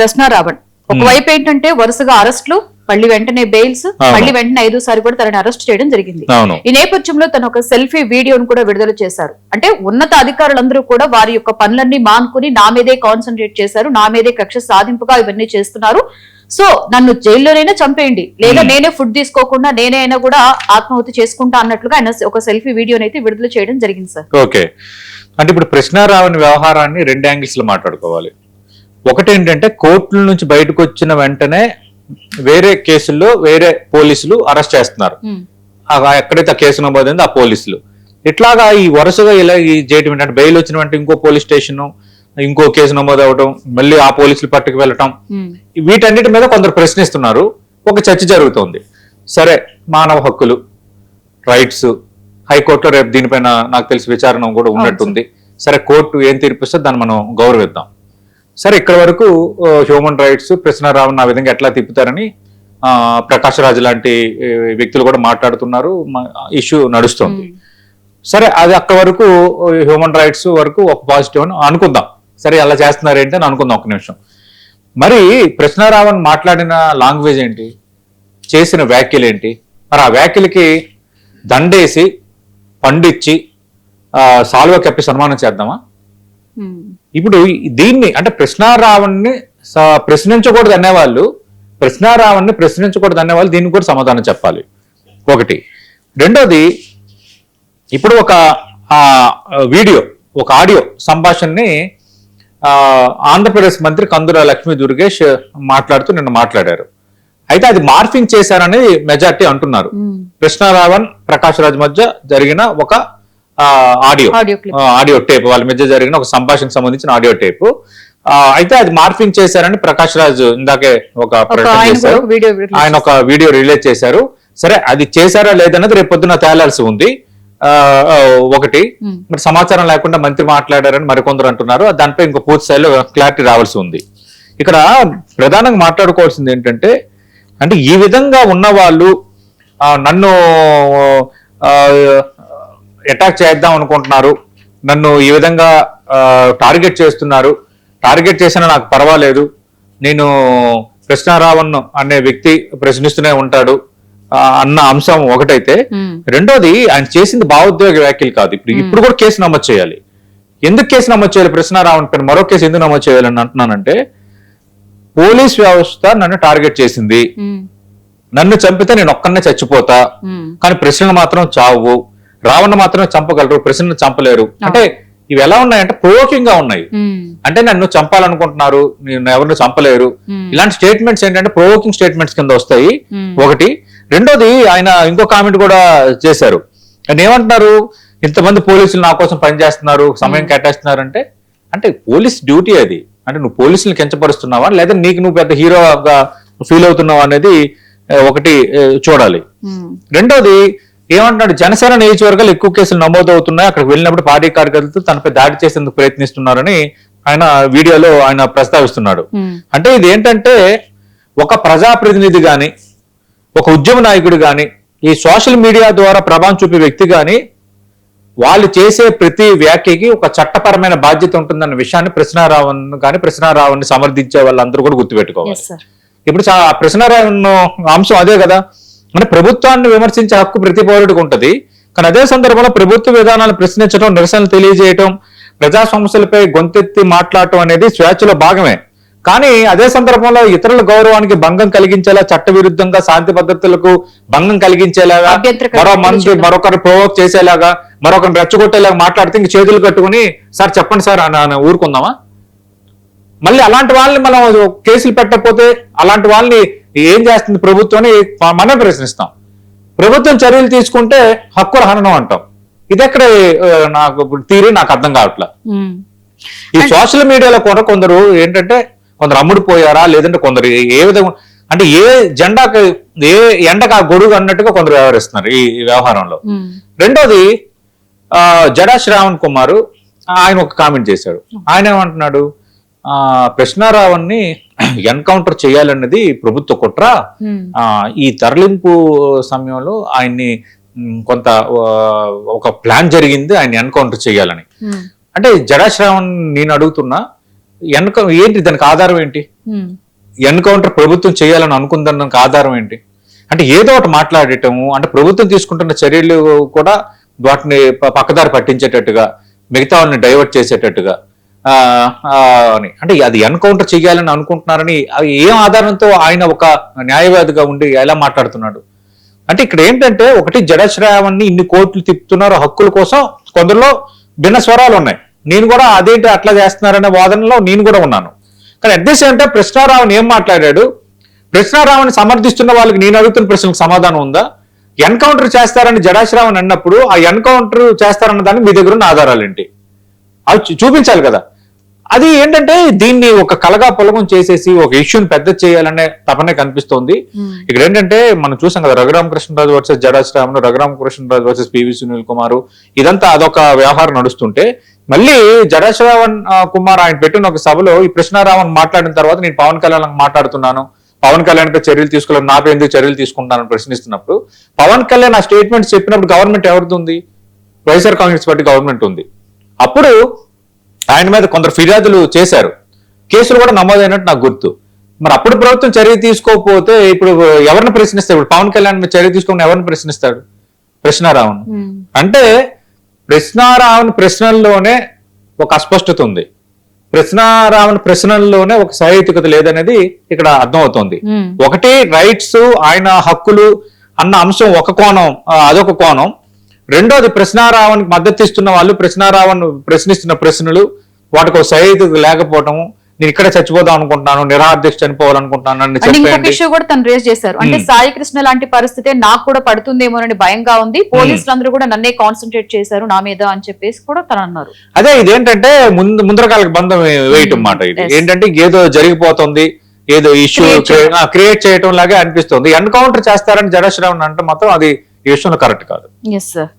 ప్రశ్న రావణ్ ఒకవైపు ఏంటంటే వరుసగా అరెస్టులు, మళ్ళీ వెంటనే బెయిల్స్, మళ్ళీ వెంటనే 5సారి కూడా తనని అరెస్ట్ చేయడం జరిగింది. ఈ నేపథ్యంలో తను ఒక సెల్ఫీ వీడియోను కూడా విడుదల చేశారు. అంటే ఉన్నత అధికారులందరూ కూడా వారి యొక్క పనులన్నీ మానుకుని నా మీదే కాన్సన్ట్రేట్ చేశారు, నా మీదే కక్ష సాధింపుగా ఇవన్నీ చేస్తున్నారు. సో నన్ను జైల్లోనైనా చంపేయండి, లేదా నేనే ఫుడ్ తీసుకోకుండా నేనైనా కూడా ఆత్మాహుతి చేసుకుంటా అన్నట్లుగా ఆయన ఒక సెల్ఫీ వీడియోని అయితే విడుదల చేయడం జరిగింది సార్. ఓకే, అంటే ఇప్పుడు ప్రశ్నారావణి వ్యవహారాన్ని 2 యాంగిల్స్ లో మాట్లాడుకోవాలి. ఒకటి ఏంటంటే కోర్టుల నుంచి బయటకు వచ్చిన వెంటనే వేరే కేసుల్లో వేరే పోలీసులు అరెస్ట్ చేస్తున్నారు. ఎక్కడైతే కేసు నమోదైందో ఆ పోలీసులు ఇట్లాగా ఈ వరుసగా ఇలా చేయటం ఏంటంటే బెయిల్ వచ్చిన వెంటనే ఇంకో పోలీస్ స్టేషన్ ఇంకో కేసు నమోదు అవడం, మళ్ళీ ఆ పోలీసులు పట్టుకు వెళ్ళటం, వీటన్నిటి మీద కొందరు ప్రశ్నిస్తున్నారు. ఒక చర్చ జరుగుతోంది. సరే, మానవ హక్కులు, రైట్స్, హైకోర్టులో రేపు దీనిపైన నాకు తెలిసి విచారణ కూడా ఉన్నట్టుంది. సరే, కోర్టు ఏం తీర్పిస్తే దాన్ని మనం గౌరవిద్దాం. సరే, ఇక్కడ వరకు హ్యూమన్ రైట్స్ ప్రశ్నారావణ్ ఆ విధంగా ఎట్లా తిప్పుతారని ప్రకాష్ రాజ్ లాంటి వ్యక్తులు కూడా మాట్లాడుతున్నారు, ఇష్యూ నడుస్తుంది. సరే, అది అక్కడ వరకు హ్యూమన్ రైట్స్ వరకు ఒక పాజిటివ్ అని అనుకుందాం. సరే, అలా చేస్తున్నారు ఏంటి అని అనుకుందాం ఒక్క నిమిషం. మరి ప్రశ్నారావణ్ మాట్లాడిన లాంగ్వేజ్ ఏంటి, చేసిన వ్యాఖ్యలు ఏంటి? మరి ఆ వ్యాఖ్యలకి దండేసి పండిచ్చి సాల్వా కప్పి సన్మానం చేద్దామా? ఇప్పుడు దీన్ని అంటే ప్రశ్నారావణ్ని ప్రశ్నించకూడదు అనేవాళ్ళు, ప్రశ్నారావణ్ని ప్రశ్నించకూడదు అనేవాళ్ళు దీనికి కూడా సమాధానం చెప్పాలి. ఒకటి. రెండోది, ఇప్పుడు ఒక వీడియో, ఒక ఆడియో సంభాషణని ఆంధ్రప్రదేశ్ మంత్రి కందుల లక్ష్మీ దుర్గేష్ మాట్లాడుతూ నిన్న మాట్లాడారు. అయితే అది మార్ఫింగ్ చేశారని మెజార్టీ అంటున్నారు. ప్రశ్నారావణ్ ప్రకాష్ రాజ్ మధ్య జరిగిన ఒక ఆడియో టేప్, వాళ్ళ మధ్య జరిగిన ఒక సంభాషణకు సంబంధించిన ఆడియో టేప్. అయితే అది మార్ఫింగ్ చేశారని ప్రకాష్ రాజ్ ఇందాకే ఒక ప్రకటన చేశారు, ఆయన ఒక వీడియో రిలీజ్ చేశారు. సరే, అది చేశారా లేదన్నది రేపు పొద్దున తేలాల్సి ఉంది. ఒకటి, మరి సమాచారం లేకుండా మంత్రి మాట్లాడారని మరికొందరు అంటున్నారు. దానిపై ఇంకో పూర్తి స్థాయిలో క్లారిటీ రావాల్సి ఉంది. ఇక్కడ ప్రధానంగా మాట్లాడుకోవాల్సింది ఏంటంటే, అంటే ఈ విధంగా ఉన్న వాళ్ళు నన్ను అటాక్ చేద్దాం అనుకుంటున్నారు, నన్ను ఈ విధంగా టార్గెట్ చేస్తున్నారు, టార్గెట్ చేసినా నాకు పర్వాలేదు, నేను ప్రశ్నారావణ్ అనే వ్యక్తి ప్రశ్నిస్తూనే ఉంటాడు అన్న అంశం ఒకటైతే, రెండోది ఆయన చేసింది భావోద్వేగ వ్యాఖ్యలు కాదు. ఇప్పుడు కూడా కేసు నమోదు చేయాలి. ఎందుకు కేసు నమోదు చేయాలి? ప్రశ్నారావణ్ పైన మరో కేసు ఎందుకు నమోదు చేయాలని అంటున్నానంటే, పోలీస్ వ్యవస్థ నన్ను టార్గెట్ చేసింది, నన్ను చంపితే నేను ఒక్కనే చచ్చిపోతా, కానీ ప్రశ్నలు మాత్రం చావు, రావణ మాత్రమే చంపగలరు, ప్రశ్నలు చంపలేరు. అంటే ఇవి ఎలా ఉన్నాయంటే ప్రొవోకింగ్ గా ఉన్నాయి. అంటే నన్ను చంపాలనుకుంటున్నారు, నేను ఎవరిని చంపలేరు, ఇలాంటి స్టేట్మెంట్స్ ఏంటంటే ప్రొవోకింగ్ స్టేట్మెంట్స్ కింద వస్తాయి. ఒకటి. రెండోది, ఆయన ఇంకో కామెంట్ కూడా చేశారు. ఆయన ఏమంటున్నారు, ఇంతమంది పోలీసులు నా కోసం పనిచేస్తున్నారు, సమయం కేటాయిస్తున్నారు అంటే పోలీస్ డ్యూటీ అది. అంటే నువ్వు పోలీసులు కించపరుస్తున్నావా లేదా నీకు నువ్వు పెద్ద హీరోగా ఫీల్ అవుతున్నావా అనేది ఒకటి చూడాలి. రెండోది ఏమంటున్నాడు, జనసేన నియోజకవర్గాలు ఎక్కువ కేసులు నమోదవుతున్నాయి, అక్కడికి వెళ్ళినప్పుడు పార్టీ కార్యకర్తలు తనపై దాడి చేసేందుకు ప్రయత్నిస్తున్నారని ఆయన వీడియోలో ఆయన ప్రస్తావిస్తున్నాడు. అంటే ఇది ఏంటంటే, ఒక ప్రజాప్రతినిధి గాని, ఒక ఉద్యమ నాయకుడు గాని, ఈ సోషల్ మీడియా ద్వారా ప్రభావం చూపే వ్యక్తి గాని, వాళ్ళు చేసే ప్రతి వ్యాఖ్యకి ఒక చట్టపరమైన బాధ్యత ఉంటుందన్న విషయాన్ని ప్రశ్నారావణ్ని సమర్థించే వాళ్ళందరూ కూడా గుర్తుపెట్టుకోవాలి. ఇప్పుడు ప్రశ్నారావణ్ అంశం అదే కదా, అంటే ప్రభుత్వాన్ని విమర్శించే హక్కు ప్రతి పౌరుడికి ఉంటది. కానీ అదే సందర్భంలో ప్రభుత్వ విధానాలను ప్రశ్నించడం, నిరసనలు తెలియజేయటం, ప్రజా సమస్యలపై గొంతెత్తి మాట్లాడటం అనేది స్వేచ్ఛలో భాగమే. కానీ అదే సందర్భంలో ఇతరుల గౌరవానికి భంగం కలిగించేలా, చట్టవిరుద్ధంగా శాంతి భద్రతలకు భంగం కలిగించేలాగా, మరొకరు ప్రొవోక్ చేసేలాగా, మరొకరిని రెచ్చగొట్టేలాగా మాట్లాడితే ఇంక చేతులు కట్టుకుని సార్ చెప్పండి సార్ అని ఊరుకుందామా? మళ్ళీ అలాంటి వాళ్ళని మనం కేసులు పెట్టకపోతే అలాంటి వాళ్ళని ఏం చేస్తుంది ప్రభుత్వం మనం ప్రశ్నిస్తాం. ప్రభుత్వం చర్యలు తీసుకుంటే హక్కుల హననం అంటాం. ఇదెక్కడ నాకు తీరి నాకు అర్థం కావట్లా. ఈ సోషల్ మీడియాలో కూడా కొందరు ఏంటంటే, కొందరు అమ్ముడుపోయారా, లేదంటే కొందరు ఏ విధంగా అంటే ఏ జెండాకి ఏ ఎండకు ఆ గొడుగు అన్నట్టుగా కొందరు వ్యవహరిస్తున్నారు ఈ వ్యవహారంలో. రెండోది, జడా శ్రావణ్ కుమార్ ఆయన ఒక కామెంట్ చేశాడు. ఆయన ఏమంటున్నాడు, ప్రశ్నారావణ్ని ఎన్కౌంటర్ చేయాలన్నది ప్రభుత్వ కుట్ర, ఈ తరలింపు సమయంలో ఆయన్ని కొంత ఒక ప్లాన్ జరిగింది ఆయన ఎన్కౌంటర్ చేయాలని. అంటే జడా శ్రావణ్ నేను అడుగుతున్నా, ఏంటి దానికి ఆధారం ఏంటి? ఎన్కౌంటర్ ప్రభుత్వం చేయాలని అనుకుందానికి ఆధారం ఏంటి? అంటే ఏదో ఒకటి మాట్లాడటము, అంటే ప్రభుత్వం తీసుకుంటున్న చర్యలు కూడా వాటిని పక్కదారి పట్టించేటట్టుగా, మిగతా వాళ్ళని డైవర్ట్ చేసేటట్టుగా అని, అంటే అది ఎన్కౌంటర్ చేయాలని అనుకుంటున్నారని ఏం ఆధారంతో ఆయన ఒక న్యాయవాదిగా ఉండి ఎలా మాట్లాడుతున్నాడు? అంటే ఇక్కడ ఏంటంటే ఒకటి జడశ్రావణ్ణి ఇన్ని కోట్లు తిప్పుతున్నారు హక్కుల కోసం, కొందరిలో భిన్న స్వరాలు ఉన్నాయి. నేను కూడా అదేంటి అట్లా చేస్తున్నారనే వాదనలో నేను కూడా ఉన్నాను. కానీ అట్ ది సేమ్ టైం కృష్ణారావుని ఏం మాట్లాడాడు? కృష్ణారావుని సమర్థిస్తున్న వాళ్ళకి నేను అడుగుతున్న ప్రశ్నలకు సమాధానం ఉందా? ఎన్కౌంటర్ చేస్తారని జడశ్రావణ్ అన్నప్పుడు ఆ ఎన్కౌంటర్ చేస్తారన్న దానికి మీ దగ్గర ఉన్న ఆధారాలు ఏంటి? అవి చూపించాలి కదా. అది ఏంటంటే దీన్ని ఒక కలగా పొలగం చేసేసి ఒక ఇష్యూని పెద్ద చేయాలనే తపనే కనిపిస్తోంది. ఇక్కడ ఏంటంటే మనం చూసాం కదా, Raghurama Krishna Raju versus Jada Sravan, Raghurama Krishna Raju versus PV Sunil Kumar, ఇదంతా అదొక వ్యవహారం నడుస్తుంటే మళ్ళీ జడశ్రావణ్ కుమార్ ఆయన పెట్టిన ఒక సభలో ఈ కృష్ణారావణ్ మాట్లాడిన తర్వాత నేను పవన్ కళ్యాణ్ మాట్లాడుతున్నాను, పవన్ కళ్యాణ్ చర్యలు తీసుకోవాలి, నాపై ఎందుకు చర్యలు తీసుకుంటానని ప్రశ్నిస్తున్నప్పుడు పవన్ కళ్యాణ్ ఆ స్టేట్మెంట్స్ చెప్పినప్పుడు గవర్నమెంట్ ఎవరిది ఉంది? వైఎస్ఆర్ కాంగ్రెస్ పార్టీ గవర్నమెంట్ ఉంది. అప్పుడు ఆయన మీద కొందరు ఫిర్యాదులు చేశారు, కేసులు కూడా నమోదైనట్టు నాకు గుర్తు. మరి అప్పుడు ప్రభుత్వం చర్య తీసుకోకపోతే ఇప్పుడు ఎవరిని ప్రశ్నిస్తాడు? ఇప్పుడు పవన్ కళ్యాణ్ మీద చర్య తీసుకోకుండా ఎవరిని ప్రశ్నిస్తాడు? కృష్ణారావును. అంటే కృష్ణారావున్ ప్రశ్నల్లోనే ఒక అస్పష్టత ఉంది, కృష్ణారావున్ ప్రశ్నల్లోనే ఒక సహేతుకత లేదనేది ఇక్కడ అర్థమవుతోంది. ఒకటి రైట్స్, ఆయన హక్కులు అన్న అంశం ఒక కోణం, అదొక కోణం. రెండోది కృష్ణారావునికి మద్దతు ఇస్తున్న వాళ్ళు కృష్ణారావును ప్రశ్నిస్తున్న ప్రశ్నలు, వాటికి ఒక సహేతుకత లేకపోవటము, నేను ఇక్కడ చచ్చిపోదాం అనుకుంటున్నాను, నిరాహారదీక్ష చనిపోవాలనుకుంటున్నాను ఇంకొక ఇష్యూ కూడా తను రేస్ చేశారు. అంటే సాయి కృష్ణ లాంటి పరిస్థితి నాకు కూడా పడుతుందేమోనని భయంగా ఉంది, పోలీసులందరూ కూడా నన్నే కాన్సన్ట్రేట్ చేశారు నా మీద అని చెప్పేసి కూడా తను అన్నారు. అదే ఇదేంటంటే ముందరకాలకు బంధం వేయటం మాట. ఇది ఏంటంటే ఏదో జరిగిపోతుంది, ఏదో ఇష్యూ క్రియేట్ చేయటం లాగే అనిపిస్తుంది. ఎన్కౌంటర్ చేస్తారని జడశ్రావణ్ అంటే మాత్రం అది ఈ విషయంలో కరెక్ట్ కాదు. Yes sir.